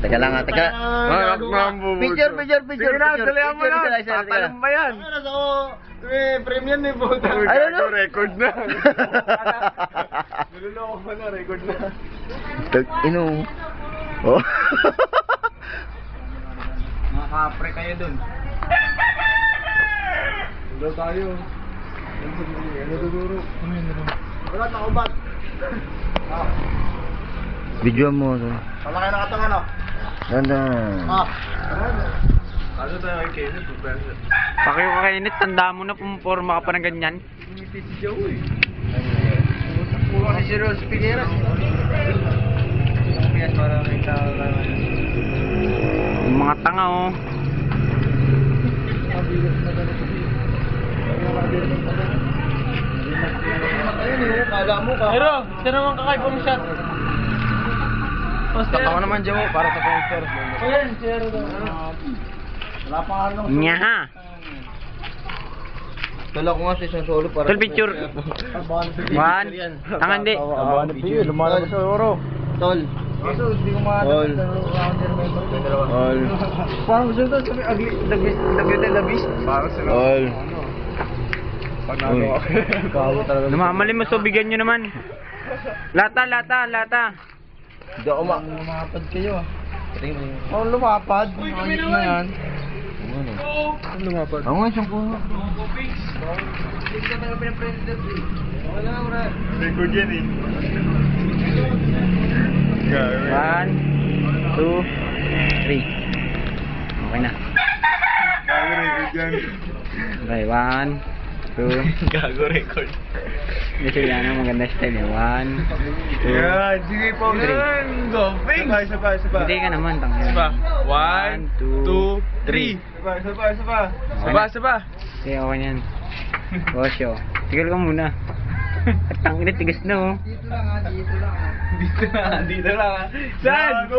Teka lang, teka. Picture. Sige na, dalihan mo na. Tatalong ba yan? Premium ni Buta. Ano? Record na. Niloloko mo na, record na. Ino. Oh. Makapre kayo dun. Wala tayo. Ano duduro? Wala na ubat. Video mo. Palaki na katangan o. Ganda. Ano tayo kay Kenneth? Pakiyo ka kainit, tanda mo na pumuporma ka pa ng ganyan. Umiti si Joe eh. Puro ni si Rose Figueras. Para may tao lang. Yung mga tanga oh. Kala mo ka. Pero, ito naman kakay pong shot. Tatawa naman dyan mo para sa poster. Ayan, zero daw. Wala pa nga nung Nya ha. Kala ko nga sa isang solo para Tol picture. One. Tangan di. lumalabas sa oro. Tol. Kaso, hindi ko makakita. All. Parang gusto ito sabi, ugly, the beast. Parang sila. All. Panalo ako. Kawo talaga. Namamali mo, so bigyan nyo naman. Lata. Hindi ako Lumapad kayo ah. Oh, lumapad. Uy, kami naman. Yan. Ano lumapad? Ako nga siyang puno. Record yan eh. 1, 2, 3. Okay na. Record yan. Okay, 1, 2. Gago record. Kasi yan ang maganda style eh. 1, 2. Yan, sige po. Yan, go. Ping! Isa pa. Hindi ka naman, tangin. Isa pa. 1, 2, 3. Isa pa. Okay, okay yan. Bosyo. Tigil ka muna. At tangin na, tigas na oh. Dito lang. Saan?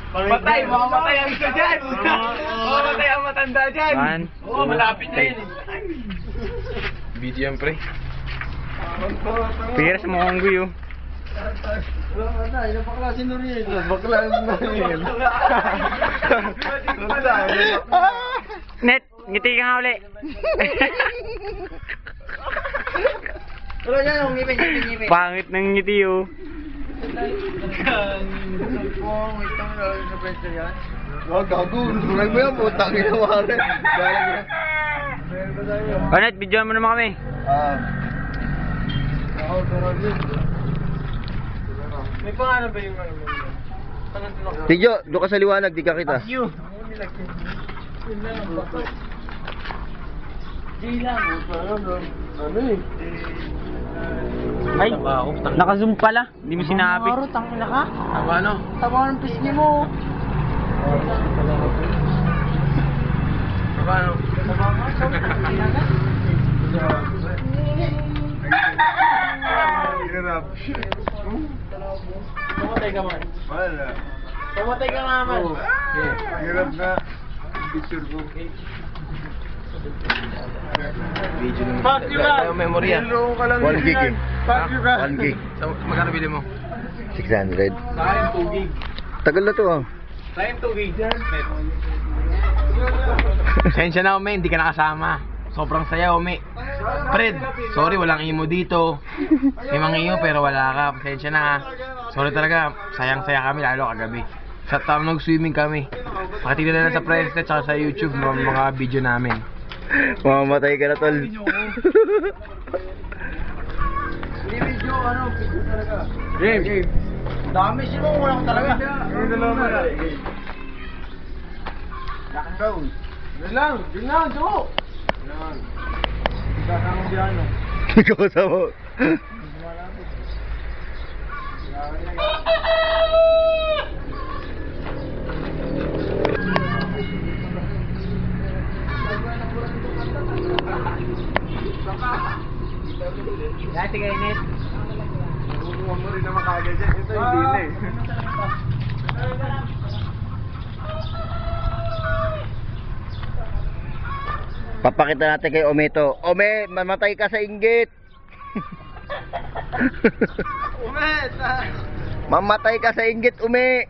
Patay, mamamatay ang isa dyan. Mamamatay ang matanda dyan. 1, Oo, malapit na yun. Video yan pre. Pira sa mukong guyo. Napaklase na rin. Napaklase na rin. Net, ngiti ka nga uli. Pero yan yung ngipin. Pangit ng ngiti oh. Wag gago. Sulag mo yan, putang ginawa rin. Net, videoan mo naman kami. May pangalan ba yung Tidyo, doon ka sa liwanag, di ka kita. you? Ano eh? Ay, naka-zoom pala. Hindi mo sinabi. Tangina ka? Ano? Tama ng pisngi mo. Paano? Hirap. Pumatay ka man. Wala. Pumatay ka nga man. Hirap na. Picture ko. Video ng Fuck you, man. memory ah. Niloko ka lang 1 gig yan. eh. Fuck you, man. 1 gig. Magkano bili mo? 600. Sa akin 2 gig. Tagal na to ah. Sa akin 2 gig. Sensya na Ome, hindi ka nakasama. Sobrang saya Ome. Fred, sorry walang imo dito. May mga iyo pero wala ka. Pasensya na ha. Sorry talaga, sayang-saya kami lalo kagabi. Sa taon nag-swimming kami. Makatignan na lang sa Presnet at sa YouTube mga video namin. Mamamatay ka na tol. Hindi video, ano, video talaga. Game. Dami siya mo, wala ko talaga. Ano na lang pala? Rock and roll. Yun lang, Jo! Yan. Kasama mo dyan, no? Ikaw sa mo. Dati kayo net. Kukuha mo rin naman kagad dyan. Ito hindi na eh. Papakita natin kay Ometo. Ome, mamatay ka sa inggit. Umet! Mamatay ka sa inggit, Ume.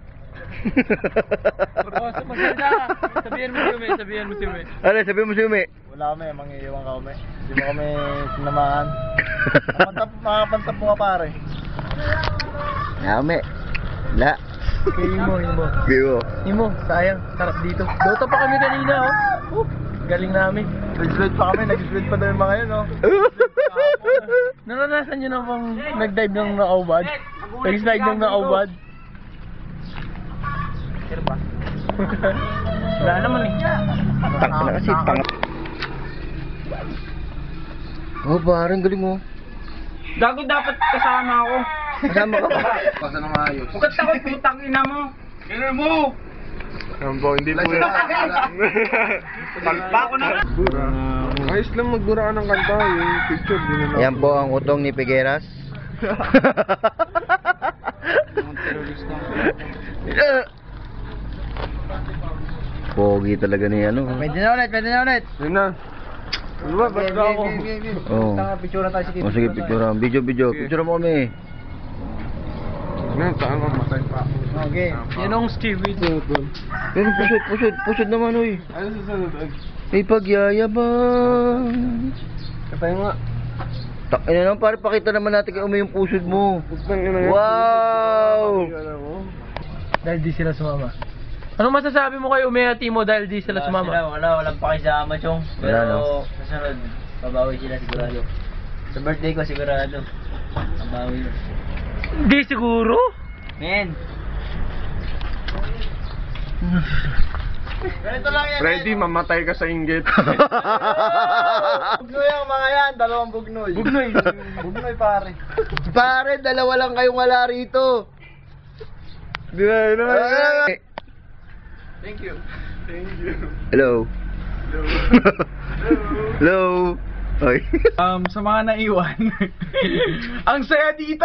Magsalita ka. Sabihan mo si Ume, sabihan mo si Ume. Ano, sabi mo si Umi. Wala kami, mangiiwan ka kami. Hindi mo kami sinamahan. Makapantap mo ka pare. Ya, Umi. La. Himo. Bigo. Himo, sayang. Sarap dito. Dota pa kami kanina oh. Galing namin. Nag-slide pa kami, nag-slide pa daw yung mga yun oh. Naranasan nyo na bang nag-dive ng nakaubad? Nag-slide ng nakaubad? Sir ba? Wala naman eh. Tang na kasi, tang. Oh, parang galing mo. Gago dapat kasama ako. Kasama ka ba? Basta nang ayos. Huwag takot putang ina mo. Ganun mo. Hindi po yun. Bako na lang. Ayos lang magdura ng kanta. Yung picture, din na. Yan po ang utong ni Figueras. Pogi talaga ni ano. Pwede na ulit. Yun na. Ano ba? Ba't ba ako? Oh. Picture na tayo si Oh, sige, picture. Video. Picture mo kami. Yan, saan ka matay pa ako? Okay. Yan ang Stevie. Pero pusod naman, oy. Ano susunod? May pagyayabang. Katay nga. Ina naman, pare, pakita naman natin kay Umi yung pusod mo. Putang ina yan. Wow! Alam mo? Dahil di sila sumama. Anong masasabi mo kay Ume at Timo dahil di sila sumama? Walang pakisama, Chong. Wala, no? Pero kasunod, babawi sila sigurado. Sa birthday ko sigurado. Babawi yun. Di siguro. Men! Ganito lang yan. Ready, mamatay ka sa inggit. Bugnoy ang mga yan. Dalawang bugnoy. Bugnoy pare. Pare, dalawa lang kayong wala rito. Di na, yun na. Thank you. Hello. Hello. Oy. Sa mga naiwan. Ang saya dito!